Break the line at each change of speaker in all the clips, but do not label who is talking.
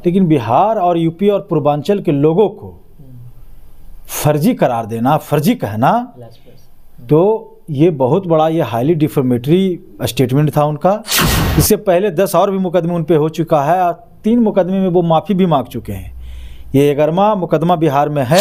लेकिन बिहार और यूपी और पूर्वांचल के लोगों को फर्जी करार देना, फर्जी कहना, तो ये बहुत बड़ा, ये हाईली डिफेमेटरी स्टेटमेंट था उनका। इससे पहले 10 और भी मुकदमे उन पे हो चुका है और 3 मुकदमे में वो माफ़ी भी मांग चुके हैं। ये 11वां मुकदमा बिहार में है।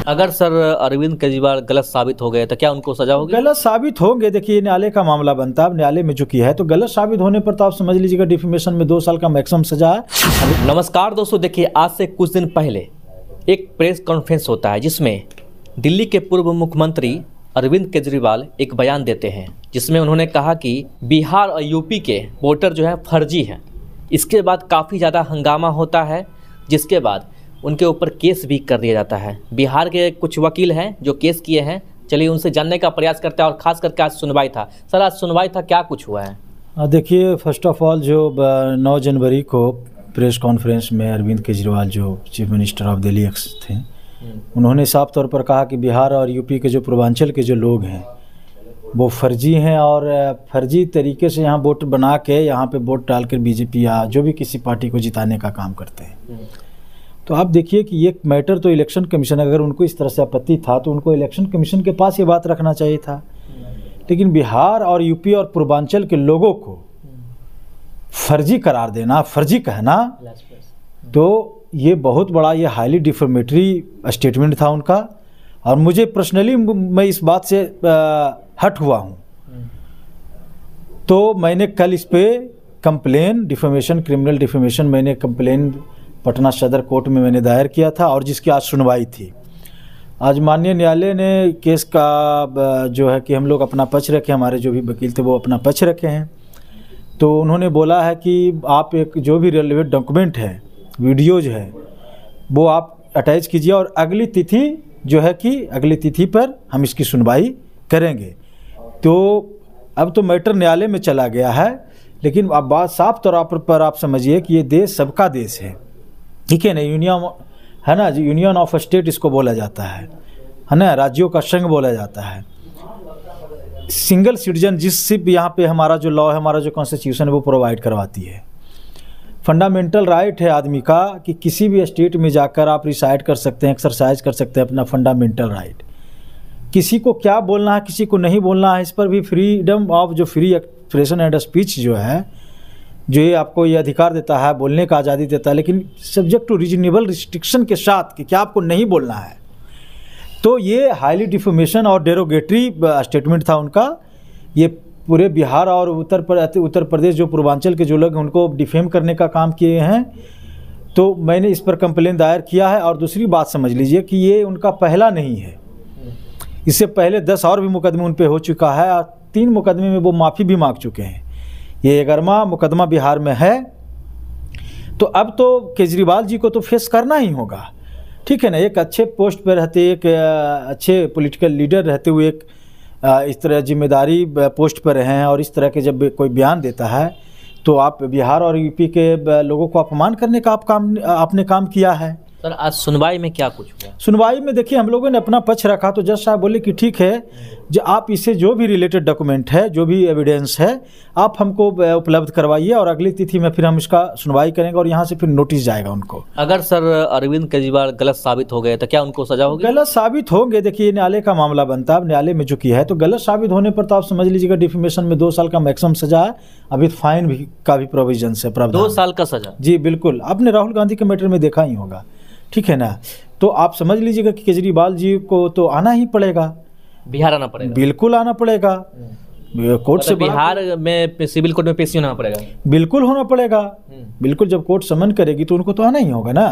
अगर सर अरविंद केजरीवाल गलत साबित हो गए तो क्या उनको सजा होगी?
गलत साबित होंगे, देखिए न्यायालय का मामला बनता है, अब न्यायालय में जो किया है, तो गलत साबित होने पर तो आप समझ लीजिएगा डिफेमेशन में 2 साल का मैक्सिमम सजा है।
नमस्कार दोस्तों, देखिए आज से कुछ दिन पहले एक प्रेस कॉन्फ्रेंस होता है जिसमें दिल्ली के पूर्व मुख्यमंत्री अरविंद केजरीवाल एक बयान देते हैं, जिसमें उन्होंने कहा कि बिहार और यूपी के वोटर जो है फर्जी हैं। इसके बाद काफ़ी ज़्यादा हंगामा होता है, जिसके बाद उनके ऊपर केस भी कर दिया जाता है। बिहार के कुछ वकील हैं जो केस किए हैं, चलिए उनसे जानने का प्रयास करते हैं। और ख़ास करके आज सुनवाई था। सर आज सुनवाई था, क्या कुछ हुआ है?
देखिए, फर्स्ट ऑफ ऑल जो 9 जनवरी को प्रेस कॉन्फ्रेंस में अरविंद केजरीवाल जो chief minister of Delhi x थे, उन्होंने साफ तौर पर कहा कि बिहार और यूपी के जो पूर्वांचल के जो लोग हैं वो फर्जी हैं और फर्जी तरीके से यहाँ वोट बना के यहाँ पे वोट डालकर बीजेपी या जो भी किसी पार्टी को जिताने का काम करते हैं। तो आप देखिए कि ये मैटर तो इलेक्शन कमीशन, अगर उनको इस तरह से आपत्ति था तो उनको इलेक्शन कमीशन के पास ये बात रखना चाहिए था। लेकिन बिहार और यूपी और पूर्वांचल के लोगों को फर्जी करार देना, फर्जी कहना, तो ये बहुत बड़ा, ये हाईली डिफेमेटरी स्टेटमेंट था उनका। और मुझे पर्सनली मैं इस बात से हट हुआ हूँ, तो मैंने कल इस पे कंप्लेन, डिफेमेशन, क्रिमिनल डिफेमेशन, मैंने कंप्लेन पटना सदर कोर्ट में मैंने दायर किया था और जिसकी आज सुनवाई थी। आज माननीय न्यायालय ने केस का जो है कि हम लोग अपना पक्ष रखे, हमारे जो भी वकील थे वो अपना पक्ष रखे हैं। तो उन्होंने बोला है कि आप एक जो भी रेलेवेंट डॉक्यूमेंट है, वीडियोज है, वो आप अटैच कीजिए और अगली तिथि जो है कि अगली तिथि पर हम इसकी सुनवाई करेंगे। तो अब तो मैटर न्यायालय में चला गया है, लेकिन अब बात साफ तौर पर आप समझिए कि ये देश सबका देश है, ठीक है ना। यूनियन है ना, यूनियन ऑफ स्टेट इसको बोला जाता है ना, राज्यों का संघ बोला जाता है। सिंगल सिटीजनशिप यहाँ पे हमारा जो लॉ है, हमारा जो कॉन्स्टिट्यूशन है वो प्रोवाइड करवाती है। फंडामेंटल राइट है आदमी का कि किसी भी स्टेट में जाकर आप रिसाइड कर सकते हैं, एक्सरसाइज कर सकते हैं अपना फंडामेंटल राइट। किसी को क्या बोलना है, किसी को नहीं बोलना है, इस पर भी फ्रीडम ऑफ जो फ्री एक्सप्रेशन एंड स्पीच जो है, जो ये आपको ये अधिकार देता है, बोलने का आज़ादी देता है, लेकिन सब्जेक्ट टू रीजनेबल रिस्ट्रिक्शन के साथ कि क्या आपको नहीं बोलना है। तो ये हाईली डिफेमेशन और डेरोगेटरी स्टेटमेंट था उनका। ये पूरे बिहार और उत्तर प्रदेश जो पूर्वांचल के जो लोग हैं उनको डिफेम करने का काम किए हैं। तो मैंने इस पर कंप्लेन दायर किया है। और दूसरी बात समझ लीजिए कि ये उनका पहला नहीं है, इससे पहले 10 और भी मुकदमे उन पे हो चुका है और 3 मुकदमे में वो माफ़ी भी मांग चुके हैं। ये 11वां मुकदमा बिहार में है। तो अब तो केजरीवाल जी को तो फेस करना ही होगा, ठीक है ना। एक अच्छे पोस्ट पर रहते, एक अच्छे पॉलिटिकल लीडर रहते हुए एक इस तरह जिम्मेदारी पोस्ट पर हैं और इस तरह के जब कोई बयान देता है तो आप बिहार और यूपी के लोगों को अपमान करने का आपने काम किया है।
सर आज सुनवाई में क्या कुछ हुआ?
सुनवाई में देखिए हम लोगों ने अपना पक्ष रखा, तो जज साहब बोले कि ठीक है, जो आप इससे जो भी रिलेटेड डॉक्यूमेंट है, जो भी एविडेंस है, आप हमको उपलब्ध करवाइए और अगली तिथि में फिर हम इसका सुनवाई करेंगे और यहाँ से फिर नोटिस जाएगा उनको।
अगर सर अरविंद केजरीवाल गलत साबित हो गए तो क्या उनको सजा होगी?
गलत साबित होंगे, देखिए न्यायालय का मामला बनता है, अब न्यायालय में जो किया है, तो गलत साबित होने पर तो आप समझ लीजिएगा डिफेमेशन में 2 साल का मैक्सिमम सजा है। अभी फाइन भी का भी प्रोविजन है, प्रावधान
2 साल का सजा?
जी बिल्कुल, आपने राहुल गांधी के मैटर में देखा ही होगा, ठीक है ना। तो आप समझ लीजिएगा कि केजरीवाल जी को तो आना ही पड़ेगा,
बिहार आना पड़ेगा,
बिल्कुल आना पड़ेगा। कोर्ट से
बिहार में सिविल कोर्ट में पेशी होना पड़ेगा,
बिल्कुल होना पड़ेगा, बिल्कुल। जब कोर्ट समन करेगी तो उनको तो आना ही होगा ना,